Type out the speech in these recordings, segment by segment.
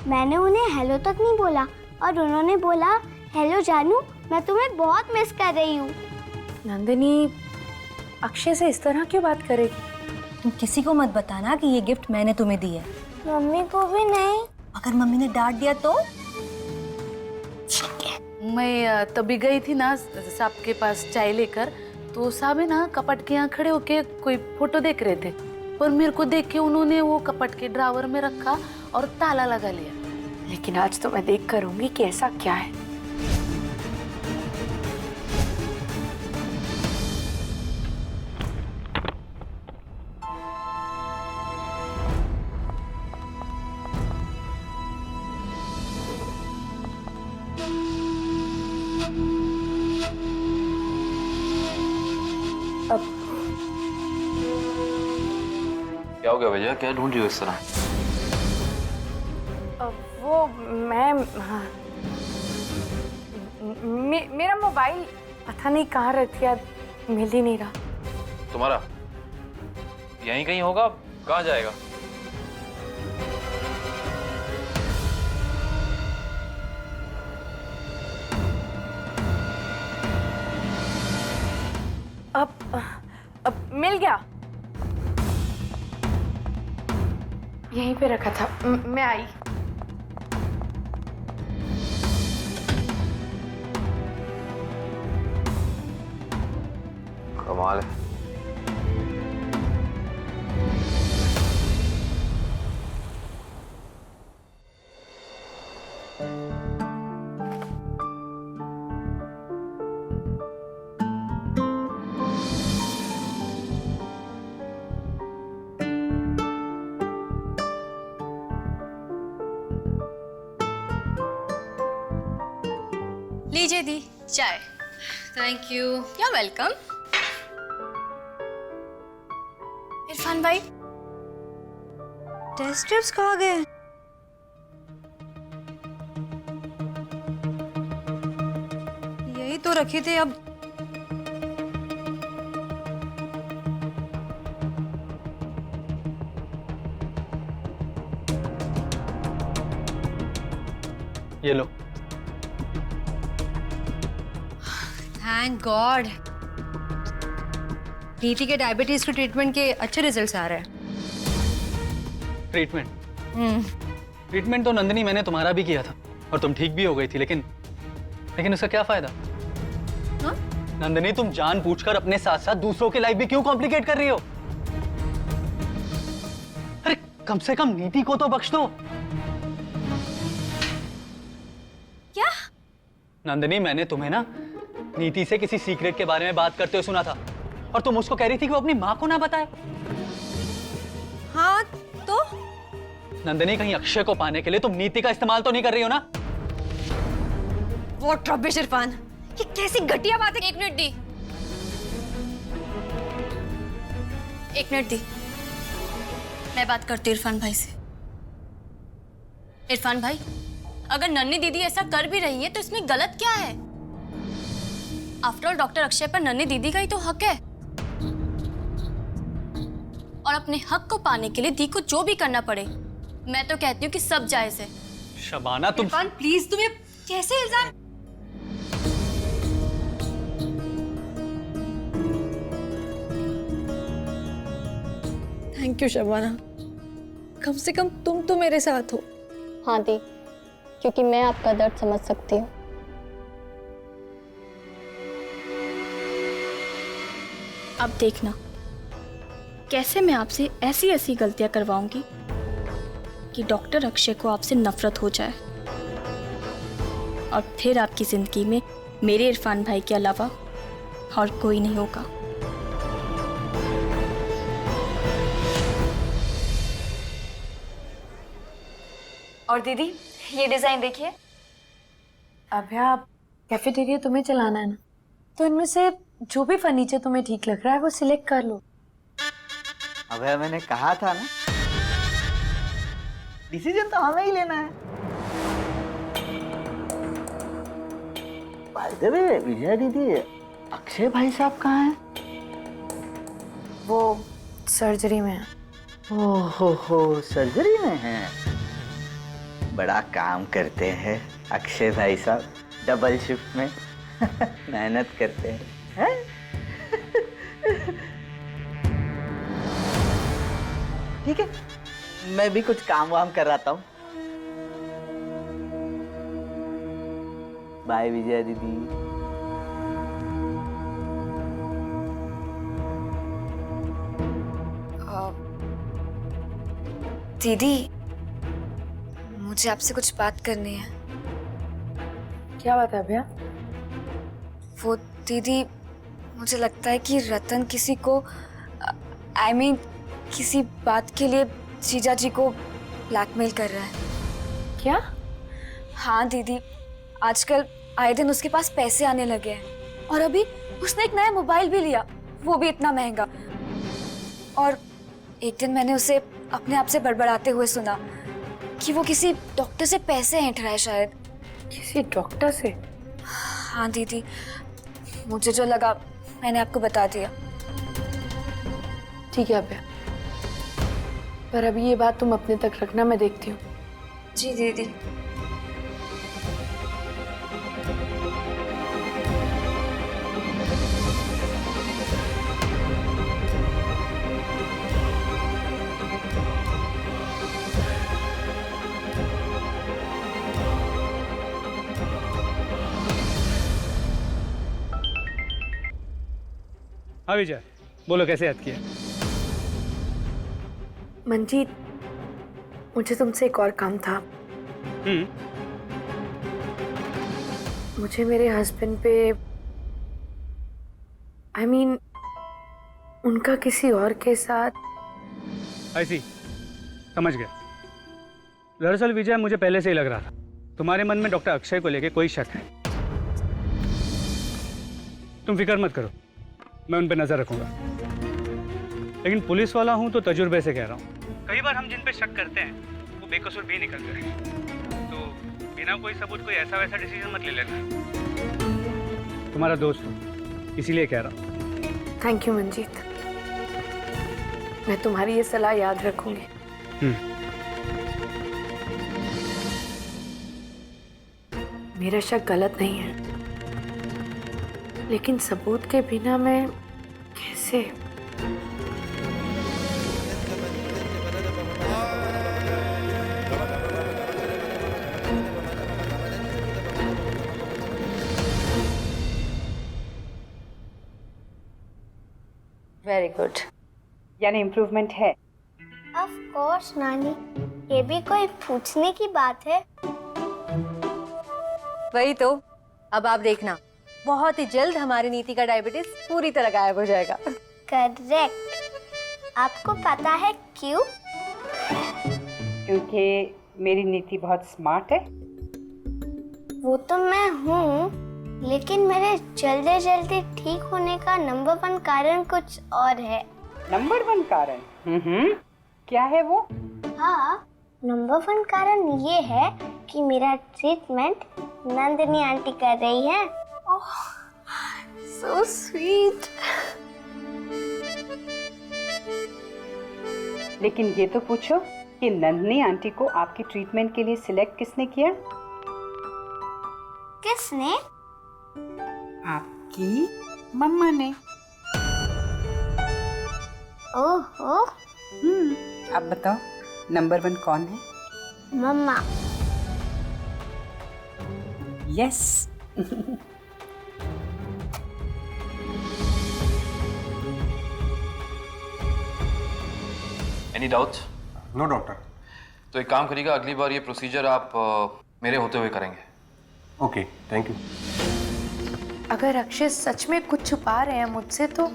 मैंने उन्हें हेलो तक नहीं बोला और उन्होंने बोला हेलो जानू, मैं तुम्हें बहुत मिस कर रही हूँ। नंदिनी, अक्षय से इस तरह क्यों बात करेगी? तुम किसी को मत बताना कि ये गिफ्ट मैंने तुम्हें दी है। मम्मी को भी नहीं। अगर मम्मी ने डांट दिया तो? मैं तभी गई थी ना साहब के पास चाय लेकर, तो साहब है ना कपट के यहाँ खड़े होके कोई फोटो देख रहे थे, पर मेरे को देख के उन्होंने वो कपट के ड्रावर में रखा और ताला लगा लिया। लेकिन आज तो मैं देख करूंगी कि ऐसा क्या है। क्या हो गया भैया, क्या ढूंढ रही हो इस तरह? वो मैं मेरा मोबाइल पता नहीं कहाँ रख दिया, मिल ही नहीं रहा। तुम्हारा यहीं कहीं होगा, कहाँ जाएगा? अब मिल गया, यहीं पे रखा था। मैं आई। कमाल है। लीजिए दी चाय। Thank you. you're welcome. Irfan भाई, टेस्ट स्ट्रिप्स कहाँ गए? यही तो रखे थे। अब ये लो। थैंक गॉड, नीति के डायबिटीज के ट्रीटमेंट के अच्छे रिजल्ट्स आ रहे हैं। ट्रीटमेंट तो नंदिनी मैंने तुम्हारा भी किया था और तुम ठीक भी हो गई थी, लेकिन उसका क्या फायदा? हाँ? नंदिनी, तुम जानबूझकर अपने साथ साथ दूसरों की लाइफ भी क्यों कॉम्प्लिकेट कर रही हो? अरे कम से कम नीति को तो बख्श दो। क्या? नंदिनी, मैंने तुम्हें ना नीति से किसी सीक्रेट के बारे में बात करते हुए सुना था और तुम उसको कह रही थी कि वो अपनी माँ को ना बताए। हाँ तो? नंदिनी, कहीं अक्षय को पाने के लिए तुम नीति का इस्तेमाल तो नहीं कर रही हो ना? व्हाट रबिश इरफान, ये कैसी घटिया बात है। 1 मिनट दी, 1 मिनट दी, मैं बात करती हूँ इरफान भाई से। इरफान भाई, अगर नन्ही दीदी ऐसा कर भी रही है तो इसमें गलत क्या है? आफ्टर ऑल डॉक्टर अक्षय पर नन्ही दीदी का ही तो हक है, और अपने हक को पाने के लिए दी को जो भी करना पड़े, मैं तो कहती हूँ कि सब जायज है। शबाना, तुम इरफान प्लीज, तुम्हें कैसे इल्जाम? थैंक यू शबाना, कम से कम तुम तो मेरे साथ हो। हाँ दी, क्योंकि मैं आपका दर्द समझ सकती हूँ। अब देखना कैसे मैं आपसे ऐसी ऐसी गलतियां करवाऊंगी कि डॉक्टर अक्षय को आपसे नफरत हो जाए, और फिर आपकी जिंदगी में मेरे इरफान भाई के अलावा और कोई नहीं होगा। और दीदी, ये डिजाइन देखिए। अभया, कैफेटेरिया तुम्हें चलाना है ना, तो इनमें से जो भी फर्नीचर तुम्हें ठीक लग रहा है वो सिलेक्ट कर लो। अभय, मैंने कहा था ना, डिसीजन तो हमें ही लेना है। बाय द वे विजया दीदी, अक्षय भाई साहब कहाँ हैं? वो सर्जरी में है। ओहो, सर्जरी में हैं। बड़ा काम करते हैं अक्षय भाई साहब, डबल शिफ्ट में मेहनत करते हैं। ठीक है, मैं भी कुछ काम वाम कर रहा हूँ। बाय विजया दीदी। दीदी, मुझे आपसे कुछ बात करनी है। क्या बात है अभ्या? वो दीदी, मुझे लगता है कि रतन किसी को I mean, किसी बात के लिए जीजा जी को ब्लैकमेल कर रहा है। क्या? हाँ दीदी, आजकल आए दिन उसके पास पैसे आने लगे हैं और अभी उसने एक नया मोबाइल भी लिया, वो भी इतना महंगा। और एक दिन मैंने उसे अपने आप से बड़बड़ाते हुए सुना कि वो किसी डॉक्टर से पैसे ऐंठ रहा है शायद। किसी डॉक्टर से? हाँ दीदी, मुझे जो लगा मैंने आपको बता दिया। ठीक है अभ्या, पर अभी ये बात तुम अपने तक रखना, मैं देखती हूँ। जी दीदी। हाँ विजय, बोलो कैसे याद किया? मंजीत, मुझे तुमसे एक और काम था। मुझे मेरे हस्बैंड पे I mean, उनका किसी और के साथ। ऐसी समझ गया। दरअसल विजय, मुझे पहले से ही लग रहा था तुम्हारे मन में डॉक्टर अक्षय को लेके कोई शक है। तुम फिक्र मत करो, मैं उन पे नजर रखूंगा। लेकिन पुलिस वाला हूं तो तजुर्बे से कह रहा हूं, कई बार हम जिन पे शक करते हैं वो बेकसूर भी निकलते हैं। तो बिना कोई सबूत कोई ऐसा वैसा डिसीजन मत ले लेना। तुम्हारा दोस्त हूं इसीलिए कह रहा हूं। थैंक यू मंजीत, मैं तुम्हारी ये सलाह याद रखूंगी। मेरा शक गलत नहीं है, लेकिन सबूत के बिना मैं कैसे? वेरी गुड, यानी इम्प्रूवमेंट है। ऑफ कोर्स नानी, ये भी कोई पूछने की बात है? वही तो, अब आप देखना, बहुत ही जल्द हमारी नीति का डायबिटीज पूरी तरह गायब हो जाएगा। करेक्ट। आपको पता है क्यों? क्योंकि मेरी नीति बहुत स्मार्ट है। वो तो मैं हूँ, लेकिन मेरे जल्दी जल्दी ठीक होने का नंबर 1 कारण कुछ और है। नंबर 1 कारण? क्या है वो? हाँ, नंबर 1 कारण ये है कि मेरा ट्रीटमेंट नंदिनी आंटी कर रही है। ओह, so sweet। लेकिन ये तो पूछो कि नंदिनी आंटी को आपकी ट्रीटमेंट के लिए सिलेक्ट किसने किया? किसने? आपकी मम्मा ने। ओहो। अब बताओ नंबर 1 कौन है? Mamma. Yes. Any doubt? No doctor. तो एक काम करिएगा, अगली बार ये प्रोसीजर आप मेरे होते हुए करेंगे। Okay, thank you. अगर अक्षय सच में कुछ छुपा रहे हैं मुझसे, तो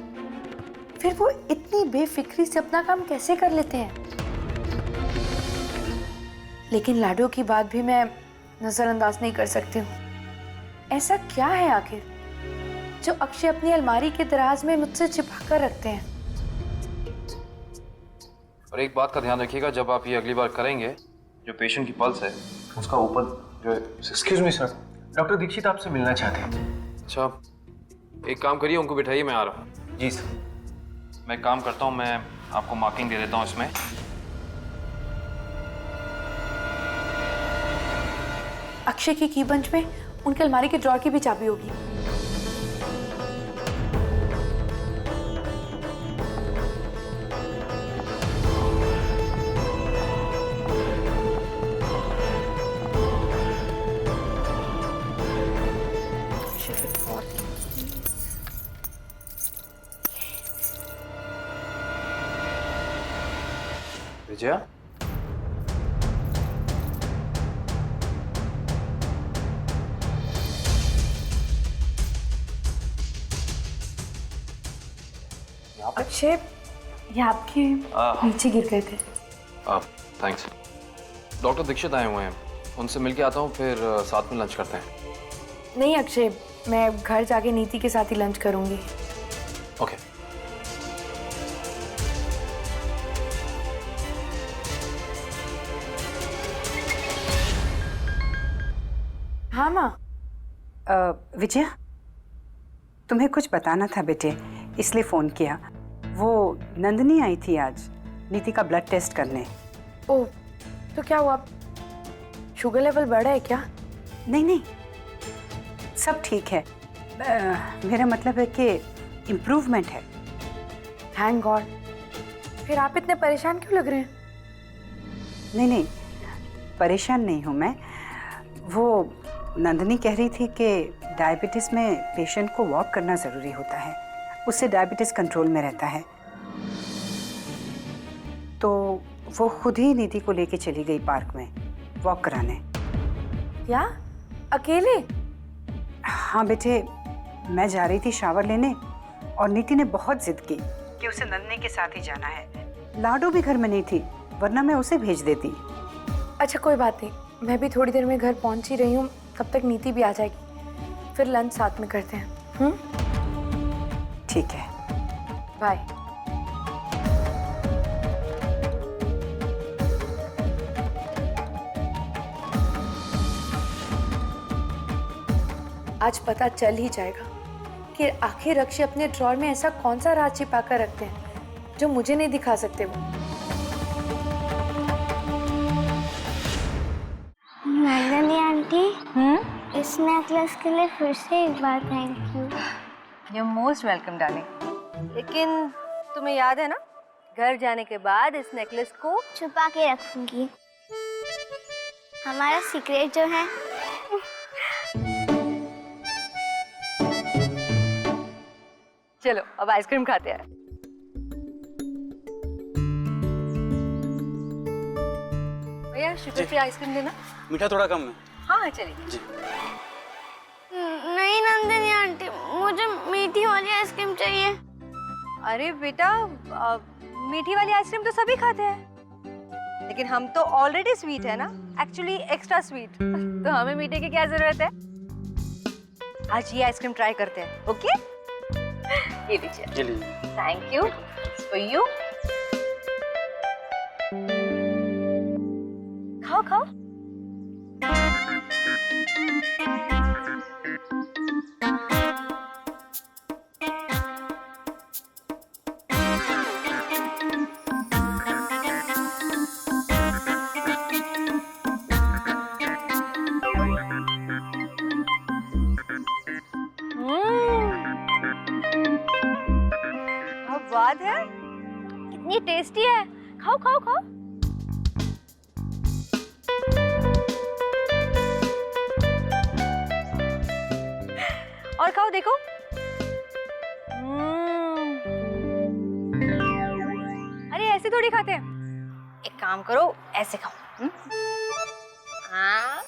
फिर वो इतनी बेफिक्री से अपना काम कैसे कर लेते हैं? लेकिन लाडो की बात भी मैं नजरअंदाज नहीं कर सकती हूँ। ऐसा क्या है आखिर जो अक्षय अपनी अलमारी के दराज में मुझसे छिपा कर रखते हैं? और एक बात का ध्यान रखिएगा, जब आप ये अगली बार करेंगे, जो पेशेंट की पल्स है उसका ऊपर जो है। Excuse me sir, doctor Dikshit आपसे मिलना चाहते हैं। अच्छा, एक काम करिए, उनको बिठाइए, मैं आ रहा हूँ। जी सर। मैं एक काम करता हूँ, मैं आपको मार्किंग दे देता हूँ इसमें। अक्षय की कीबंच में उनके अलमारी के ड्रॉर की भी चाबी होगी। विजया, अक्षय, ये आपके नीचे गिर गए थे। थैंक्स। डॉक्टर दीक्षित आए हुए हैं, उनसे मिलके आता हूँ, फिर साथ में लंच करते हैं। नहीं अक्षय, मैं घर जाके नीति के साथ ही लंच करूंगी। ओके। हाँ माँ। विजया, तुम्हें कुछ बताना था बेटे, इसलिए फ़ोन किया। वो नंदिनी आई थी आज नीति का ब्लड टेस्ट करने। ओह, तो क्या हुआ? शुगर लेवल बढ़ा है क्या? नहीं नहीं, सब ठीक है। मेरा मतलब है कि इम्प्रूवमेंट है। Thank God. फिर आप इतने परेशान क्यों लग रहे हैं? नहीं नहीं, परेशान नहीं हूँ मैं। वो नंदिनी कह रही थी कि डायबिटीज़ में पेशेंट को वॉक करना ज़रूरी होता है, उससे डायबिटीज़ कंट्रोल में रहता है। तो वो खुद ही नीति को लेके चली गई पार्क में वॉक कराने। क्या? अकेले? हाँ बेटे, मैं जा रही थी शावर लेने और नीति ने बहुत जिद की कि उसे नंदिनी के साथ ही जाना है। लाडो भी घर में नहीं थी, वरना मैं उसे भेज देती। अच्छा कोई बात नहीं, मैं भी थोड़ी देर में घर पहुंच ही रही हूँ, तब तक नीति भी आ जाएगी, फिर लंच साथ में करते हैं। ठीक है, बाय। आज पता चल ही जाएगा कि आखिर अक्षय अपने ड्रॉर में ऐसा कौन सा राज छिपा कर रखते हैं जो मुझे नहीं दिखा सकते वो। नंदिनी आंटी, इस नेकलेस के लिए फिर से एक बार thank you. You most welcome darling. लेकिन तुम्हें याद है ना, घर जाने के बाद इस नेकलेस को छुपा के रखूंगी। हमारा सीक्रेट जो है। चलो अब आइसक्रीम खाते हैं। भैया शुगर फ्री आइसक्रीम देना। मीठा थोड़ा कम है। हाँ चलिए। नहीं नंदिनी आंटी, मुझे मीठी वाली आइसक्रीम चाहिए। अरे बेटा, मीठी वाली आइसक्रीम तो सभी खाते हैं, लेकिन हम तो ऑलरेडी स्वीट है ना, एक्चुअली एक्स्ट्रा स्वीट। तो हमें मीठे की क्या जरूरत है? आज ये आइसक्रीम ट्राई करते हैं। ओके, ये लीजिए। Thank you for you. खाओ खाओ। बात है, कितनी टेस्टी है। खाओ खाओ खाओ। और खाओ, देखो। अरे ऐसे थोड़ी खाते हैं, एक काम करो, ऐसे खाओ। हाँ।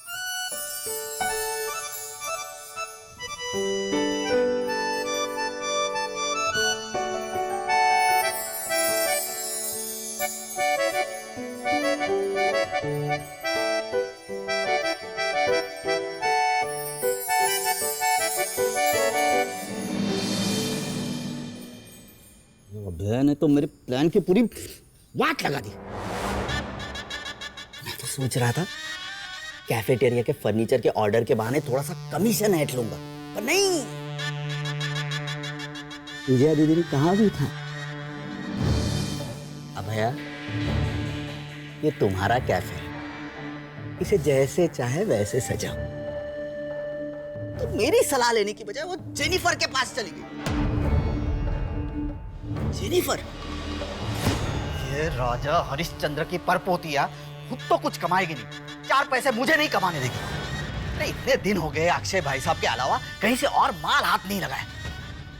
भैया ने तो मेरे प्लान की पूरी वाट लगा दी। मैं तो सोच रहा था कैफेटेरिया के फर्नीचर के ऑर्डर के बहाने थोड़ा सा कमीशन ऐड लूंगा, पर नहीं, विजया दीदी ने कहा भी था। अब भैया, ये तुम्हारा कैफे, इसे जैसे चाहे वैसे सजाओ। तो मेरी सलाह लेने की बजाय वो जेनिफर के पास चली गई। जेनिफर, ये राजा हरिश्चंद्र की परपोतिया खुद तो कुछ कमाएगी नहीं, 4 पैसे मुझे नहीं कमाने देगी। अरे इतने दिन हो गए अक्षय भाई साहब के अलावा कहीं से और माल हाथ नहीं लगाए।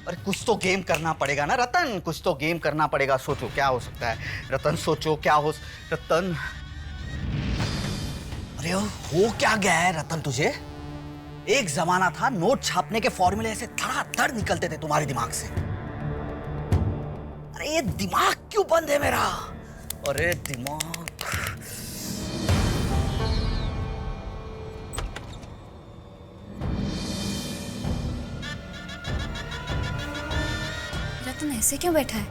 अरे कुछ तो गेम करना पड़ेगा ना रतन, कुछ तो गेम करना पड़ेगा। सोचो क्या हो सकता है रतन, सोचो क्या हो रतन। अरे हो क्या गया है रतन तुझे? एक जमाना था नोट छापने के फॉर्मूले ऐसे धड़ाधड़ निकलते थे तुम्हारे दिमाग से। अरे ये दिमाग क्यों बंद है मेरा? अरे दिमाग। रतन ऐसे क्यों बैठा है?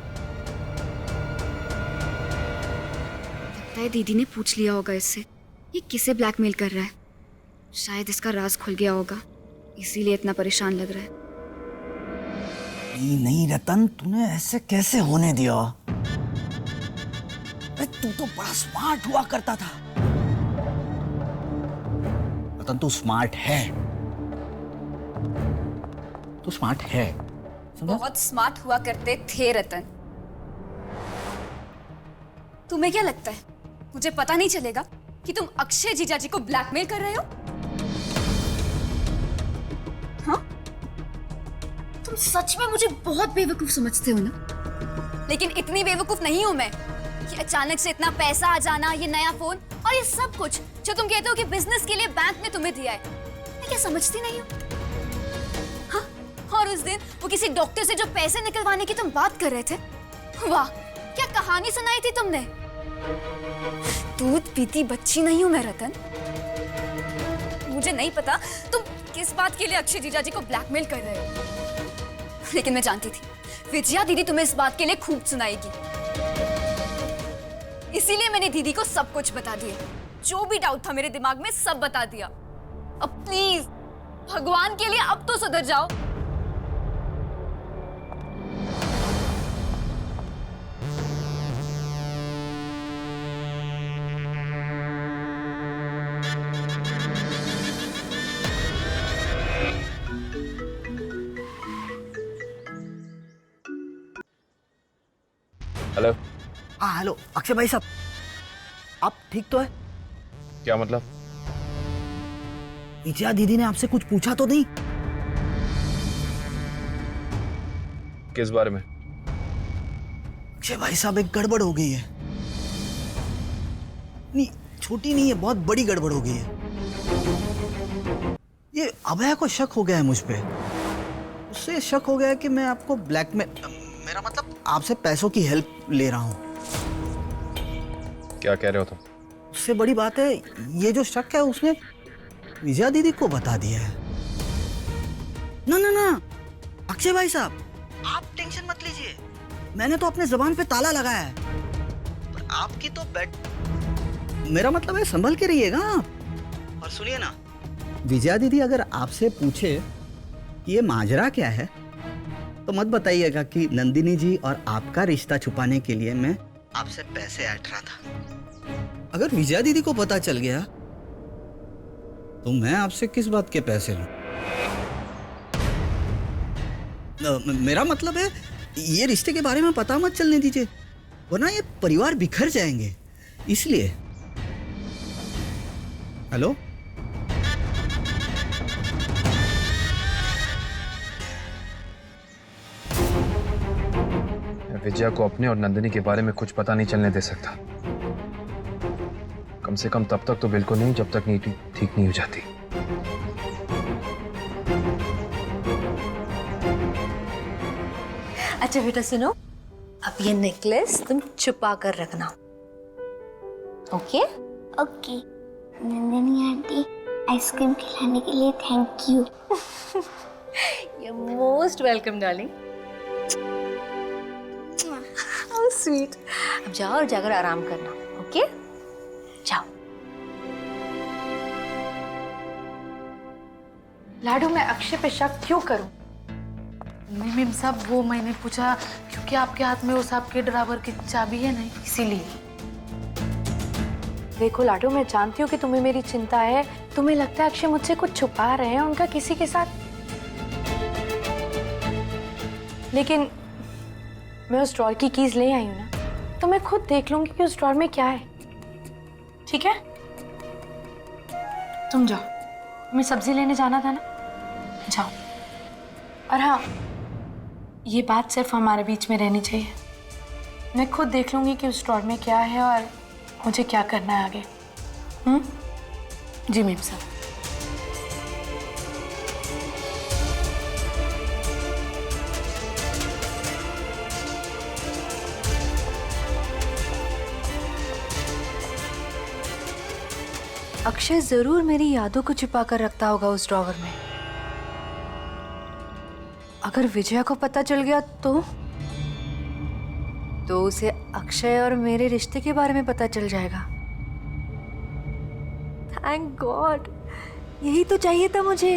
लगता है दीदी ने पूछ लिया होगा इससे ये किसे ब्लैकमेल कर रहा है। शायद इसका राज खुल गया होगा, इसीलिए इतना परेशान लग रहा है। नहीं रतन, तूने ऐसे कैसे होने दिया? अरे तू तो बड़ा स्मार्ट हुआ करता था। रतन तू स्मार्ट है, तू स्मार्ट है। बहुत स्मार्ट हुआ करते थे रतन। तुम्हें क्या लगता है मुझे पता नहीं चलेगा कि तुम अक्षय जीजाजी को ब्लैकमेल कर रहे हो? हाँ? तुम सच में मुझे बहुत बेवकूफ समझते हो ना? लेकिन इतनी बेवकूफ नहीं हूं मैं कि अचानक से इतना पैसा आ जाना, ये नया फोन और ये सब कुछ जो तुम कहते हो कि बिजनेस के लिए बैंक ने तुम्हें दिया है, मैं क्या समझती नहीं हूं? हाँ? और उस दिन वो किसी डॉक्टर से जो पैसे निकलवाने की तुम बात कर रहे थे, वाह क्या कहानी सुनाई थी तुमने। दूध पीती बच्ची नहीं हूं मैं रतन। मुझे नहीं पता तुम किस बात के लिए अक्षय जीजाजी को ब्लैकमेल कर रहे हो, लेकिन मैं जानती थी विजया दीदी तुम्हें इस बात के लिए खूब सुनाएगी। इसीलिए मैंने दीदी को सब कुछ बता दिया, जो भी डाउट था मेरे दिमाग में सब बता दिया। अब प्लीज भगवान के लिए अब तो सुधर जाओ। हेलो। हाँ हेलो अक्षय भाई साहब, आप ठीक तो है? क्या मतलब? विजया दीदी ने आपसे कुछ पूछा तो नहीं? किस बारे में? अक्षय भाई साहब एक गड़बड़ हो गई है। नहीं छोटी नहीं है, बहुत बड़ी गड़बड़ हो गई है। ये अभय को शक हो गया है मुझ पे। उससे शक हो गया है कि मैं आपको ब्लैकमेल, मेरा मतलब आपसे पैसों की हेल्प ले रहा हूँ। क्या कह रहे हो तुम? उससे बड़ी बात है ये जो शक है उसने विजया दीदी को बता दिया है। ना ना ना अक्षय भाई साहब आप टेंशन मत लीजिए, मैंने तो अपने जबान पे ताला लगाया है। पर आपकी तो मेरा मतलब है संभल के रहिएगा आप। और सुनिए ना, विजया दीदी अगर आपसे पूछे कि ये माजरा क्या है तो मत बताइएगा कि नंदिनी जी और आपका रिश्ता छुपाने के लिए मैं आपसे पैसे ऐंठ रहा था। अगर विजया दीदी को पता चल गया तो मैं आपसे किस बात के पैसे लूं? मेरा मतलब है ये रिश्ते के बारे में पता मत चलने दीजिए, वरना ये परिवार बिखर जाएंगे, इसलिए। हेलो विजया को अपने और नंदिनी के बारे में कुछ पता नहीं चलने दे सकता। कम से कम तब तक तो बिल्कुल नहीं जब तक नीति ठीक नहीं हो जाती। अच्छा बेटा सुनो, अब ये नेकलेस तुम छुपा कर रखना, okay? Okay Nandini aunty, ice cream खिलाने के लिए thank you. You're most welcome, darling. How sweet. अब जाओ और जाकर आराम करना, ओके? जाओ। लाडू मैं अक्षय पे शक क्यों करूं? नहीं मैम साहब, वो मैंने पूछा क्योंकि आपके हाथ में उस आपके ड्राइवर की चाबी है नहीं, इसीलिए। देखो लाडो, मैं जानती हूँ कि तुम्हें मेरी चिंता है, तुम्हें लगता है अक्षय मुझसे कुछ छुपा रहे हैं उनका किसी के साथ, लेकिन मैं उस ड्रॉर की कीज ले आई हूँ ना, तो मैं खुद देख लूंगी कि उस ड्रॉर में क्या है। ठीक है, तुम जाओ, तुम्हें सब्जी लेने जाना था ना, जाओ। और हाँ, ये बात सिर्फ हमारे बीच में रहनी चाहिए। मैं खुद देख लूंगी कि उस ड्रॉर में क्या है और मुझे क्या करना है आगे। जी मैम साहब। अक्षय जरूर मेरी यादों को छिपा कर रखता होगा उस ड्रॉवर में। अगर विजया को पता चल गया तो उसे अक्षय और मेरे रिश्ते के बारे में पता चल जाएगा। थैंक गॉड, यही तो चाहिए था मुझे।